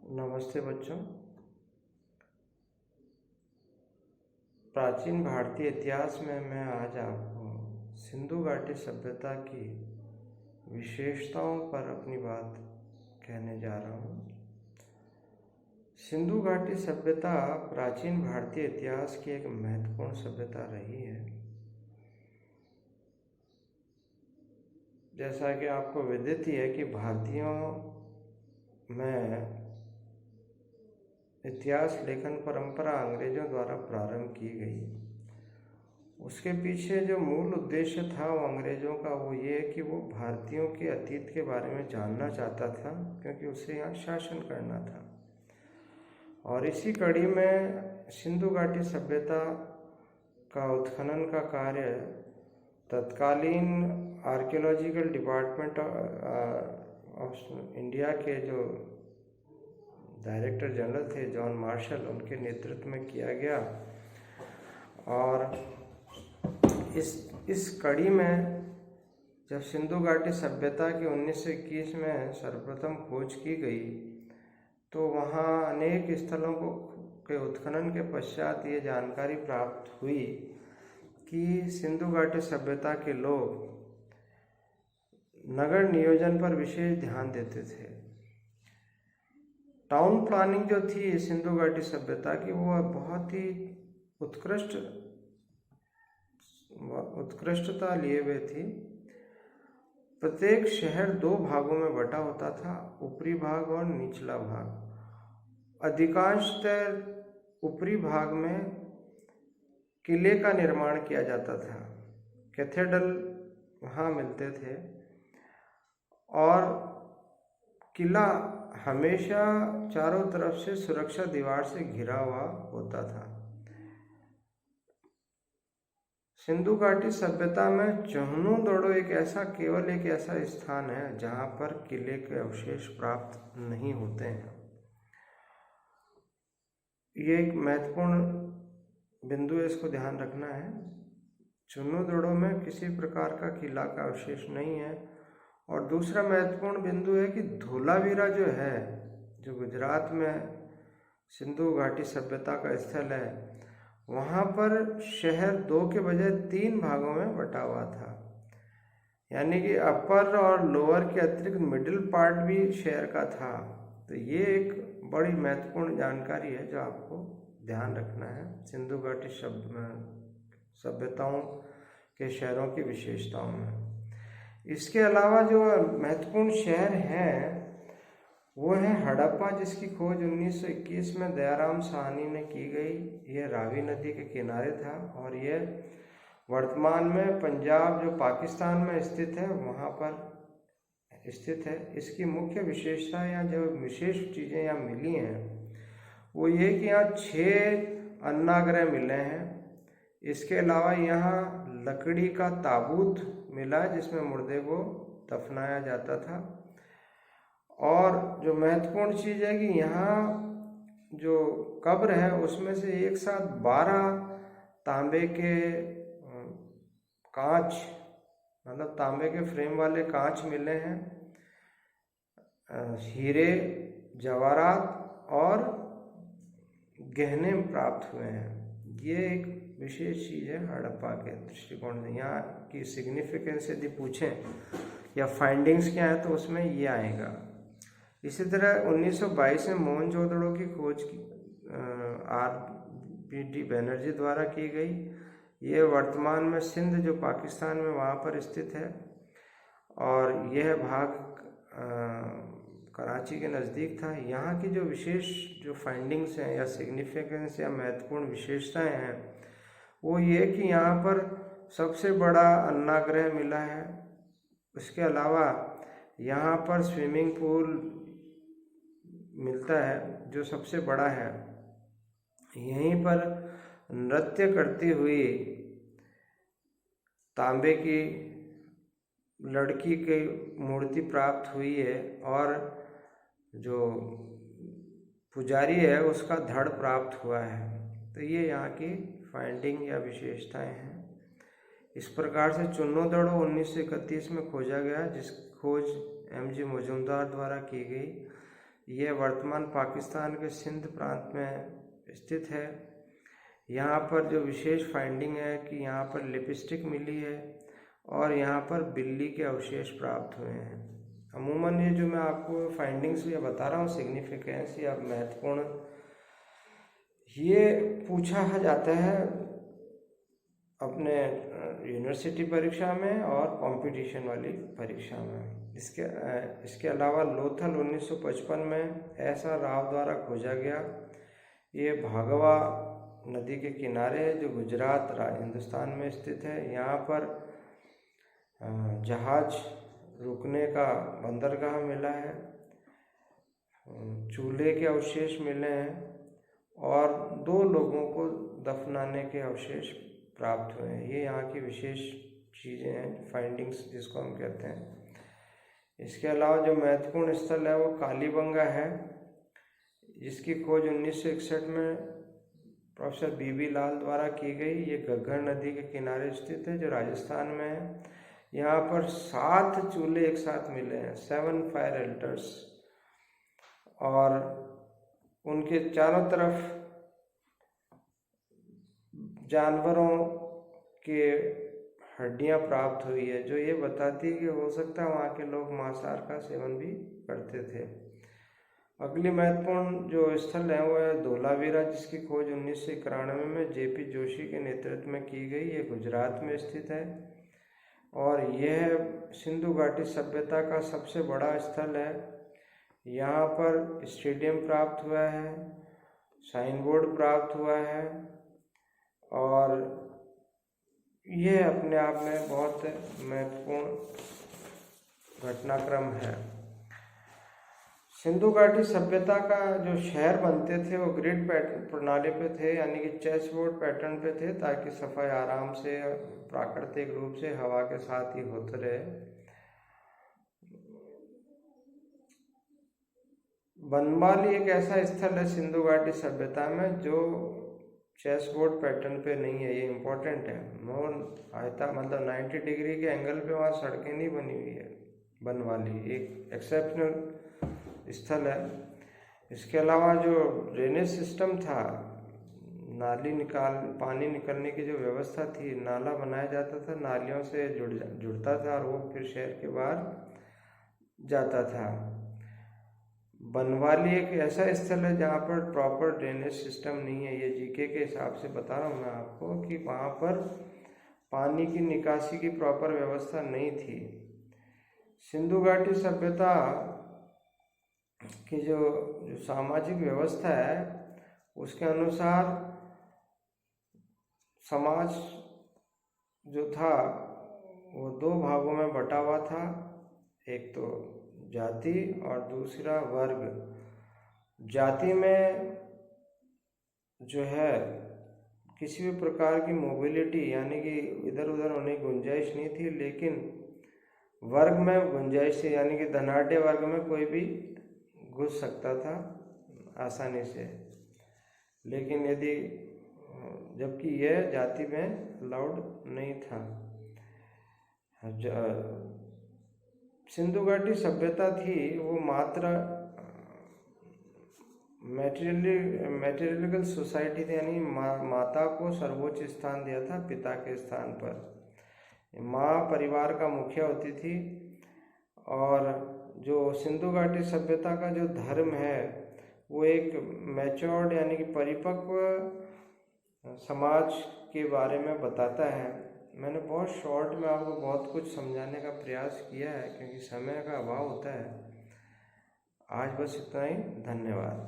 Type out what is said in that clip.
नमस्ते बच्चों। प्राचीन भारतीय इतिहास में मैं आज आपको सिंधु घाटी सभ्यता की विशेषताओं पर अपनी बात कहने जा रहा हूँ। सिंधु घाटी सभ्यता प्राचीन भारतीय इतिहास की एक महत्वपूर्ण सभ्यता रही है। जैसा कि आपको विदित ही है कि भारतीयों में इतिहास लेखन परंपरा अंग्रेजों द्वारा प्रारंभ की गई। उसके पीछे जो मूल उद्देश्य था वो अंग्रेजों का वो ये कि वो भारतीयों के अतीत के बारे में जानना चाहता था, क्योंकि उसे यहाँ शासन करना था। और इसी कड़ी में सिंधु घाटी सभ्यता का उत्खनन का कार्य तत्कालीन आर्कियोलॉजिकल डिपार्टमेंट ऑफ इंडिया के जो डायरेक्टर जनरल थे जॉन मार्शल, उनके नेतृत्व में किया गया। और इस कड़ी में जब सिंधु घाटी सभ्यता की 1921 में सर्वप्रथम खोज की गई तो वहाँ अनेक स्थलों के उत्खनन के पश्चात ये जानकारी प्राप्त हुई कि सिंधु घाटी सभ्यता के लोग नगर नियोजन पर विशेष ध्यान देते थे। टाउन प्लानिंग जो थी सिंधु घाटी सभ्यता की वो बहुत ही उत्कृष्टता लिए हुए थी। प्रत्येक शहर 2 भागों में बटा होता था, ऊपरी भाग और निचला भाग। अधिकांशतः ऊपरी भाग में किले का निर्माण किया जाता था, कैथेड्रल वहाँ मिलते थे और किला हमेशा चारों तरफ से सुरक्षा दीवार से घिरा हुआ होता था। सिंधु घाटी सभ्यता में चहनुदड़ो केवल एक ऐसा स्थान है जहाँ पर किले के अवशेष प्राप्त नहीं होते हैं। ये एक महत्वपूर्ण बिंदु है, इसको ध्यान रखना है। चहनुदड़ो में किसी प्रकार का किला का अवशेष नहीं है। और दूसरा महत्वपूर्ण बिंदु है कि धोलावीरा जो है, जो गुजरात में सिंधु घाटी सभ्यता का स्थल है, वहाँ पर शहर 2 के बजाय 3 भागों में बटा हुआ था। यानी कि अपर और लोअर के अतिरिक्त मिडिल पार्ट भी शहर का था। तो ये एक बड़ी महत्वपूर्ण जानकारी है जो आपको ध्यान रखना है सिंधु घाटी सभ्यताओं के शहरों की विशेषताओं में। इसके अलावा जो महत्वपूर्ण शहर है वो है हड़प्पा, जिसकी खोज 1921 में दयाराम साहनी ने की गई। यह रावी नदी के किनारे था और यह वर्तमान में पंजाब जो पाकिस्तान में स्थित है वहाँ पर स्थित है। इसकी मुख्य विशेषता या जो विशेष चीज़ें यहाँ मिली हैं वो ये कि यहाँ 6 अन्नाग्रह मिले हैं। इसके अलावा यहाँ लकड़ी का ताबूत मिला जिसमें मुर्दे को दफनाया जाता था। और जो महत्वपूर्ण चीज़ है कि यहाँ जो कब्र है उसमें से एक साथ 12 तांबे के कांच, मतलब तांबे के फ्रेम वाले कांच मिले हैं, हीरे जवाहरात और गहने प्राप्त हुए हैं। ये एक विशेष चीज़ है हड़प्पा के दृष्टिकोण से। यहाँ की सिग्निफिकेंस यदि पूछें या फाइंडिंग्स क्या है तो उसमें ये आएगा। इसी तरह 1922 में मोहनजोदड़ो की खोज RPD बैनर्जी द्वारा की गई। ये वर्तमान में सिंध जो पाकिस्तान में वहाँ पर स्थित है और यह भाग कराची के नज़दीक था। यहाँ की जो विशेष जो फाइंडिंग्स हैं या सिग्निफिकेंस या महत्वपूर्ण विशेषताएं हैं वो ये कि यहाँ पर सबसे बड़ा अन्नाग्रह मिला है। उसके अलावा यहाँ पर स्विमिंग पूल मिलता है जो सबसे बड़ा है। यहीं पर नृत्य करती हुई तांबे की लड़की की मूर्ति प्राप्त हुई है और जो पुजारी है उसका धड़ प्राप्त हुआ है। तो ये यहाँ की फाइंडिंग या विशेषताएं हैं। इस प्रकार से चहनुदड़ो 1931 में खोजा गया, जिस खोज MG मजूमदार द्वारा की गई। यह वर्तमान पाकिस्तान के सिंध प्रांत में स्थित है। यहाँ पर जो विशेष फाइंडिंग है कि यहाँ पर लिपस्टिक मिली है और यहाँ पर बिल्ली के अवशेष प्राप्त हुए हैं। अमूमन ये जो मैं आपको फाइंडिंग्स ये बता रहा हूँ, सिग्निफिकेंस या महत्वपूर्ण, ये पूछा जाता है अपने यूनिवर्सिटी परीक्षा में और कंपटीशन वाली परीक्षा में। इसके अलावा लोथल 1955 में ऐसा राव द्वारा खोजा गया। ये भागवा नदी के किनारे है जो गुजरात हिंदुस्तान में स्थित है। यहाँ पर जहाज रुकने का बंदरगाह मिला है, चूल्हे के अवशेष मिले हैं और 2 लोगों को दफनाने के अवशेष प्राप्त हुए हैं। ये यहाँ की विशेष चीज़ें हैं, फाइंडिंग्स जिसको हम कहते हैं। इसके अलावा जो महत्वपूर्ण स्थल है वो कालीबंगा है, जिसकी खोज 1961 में प्रोफेसर बीबी लाल द्वारा की गई। ये घग्गर नदी के किनारे स्थित है जो राजस्थान में है। यहाँ पर 7 चूल्हे एक साथ मिले हैं, 7 फायर एल्टर्स, और उनके चारों तरफ जानवरों के हड्डियां प्राप्त हुई है, जो ये बताती है कि हो सकता है वहाँ के लोग मांसाहार का सेवन भी करते थे। अगली महत्वपूर्ण जो स्थल है वो है धोलावीरा, जिसकी खोज 1991 में जेपी जोशी के नेतृत्व में की गई। ये गुजरात में स्थित है और यह सिंधु घाटी सभ्यता का सबसे बड़ा स्थल है। यहाँ पर स्टेडियम प्राप्त हुआ है, साइन बोर्ड प्राप्त हुआ है और यह अपने आप में बहुत महत्वपूर्ण घटनाक्रम है। सिंधु घाटी सभ्यता का जो शहर बनते थे वो ग्रिड पैटर्न प्रणाली पे थे, यानी कि चेस बोर्ड पैटर्न पे थे, ताकि सफाई आराम से प्राकृतिक रूप से हवा के साथ ही होते रहे। बनवाली एक ऐसा स्थल है सिंधु घाटी सभ्यता में जो चेस बोर्ड पैटर्न पे नहीं है। ये इम्पोर्टेंट है। नॉन आयता मतलब 90 डिग्री के एंगल पे वहाँ सड़कें नहीं बनी हुई है। बनवाली एक एक्सेप्शनल स्थल है। इसके अलावा जो ड्रेनेज सिस्टम था, पानी निकलने की जो व्यवस्था थी, नाला बनाया जाता था, नालियों से जुड़ता था और वो फिर शहर के बाहर जाता था। बनवाली एक ऐसा स्थल है जहाँ पर प्रॉपर ड्रेनेज सिस्टम नहीं है। ये जीके के हिसाब से बता रहा हूँ मैं आपको कि वहाँ पर पानी की निकासी की प्रॉपर व्यवस्था नहीं थी। सिंधु घाटी सभ्यता की जो सामाजिक व्यवस्था है उसके अनुसार समाज जो था वो 2 भागों में बटा हुआ था, एक तो जाति और दूसरा वर्ग। जाति में जो है किसी भी प्रकार की मोबिलिटी यानी कि इधर उधर होने की गुंजाइश नहीं थी, लेकिन वर्ग में गुंजाइश थी, यानी कि धनाढ़ वर्ग में कोई भी घुस सकता था आसानी से, लेकिन यदि जबकि यह जाति में अलाउड नहीं था। सिंधु घाटी सभ्यता थी वो मात्र मैटेरियलिकल सोसाइटी थी, यानी माता को सर्वोच्च स्थान दिया था पिता के स्थान पर। माँ परिवार का मुखिया होती थी और जो सिंधु घाटी सभ्यता का जो धर्म है वो एक मैच्योर्ड यानी कि परिपक्व समाज के बारे में बताता है। मैंने बहुत शॉर्ट में आपको बहुत कुछ समझाने का प्रयास किया है क्योंकि समय का अभाव होता है। आज बस इतना ही। धन्यवाद।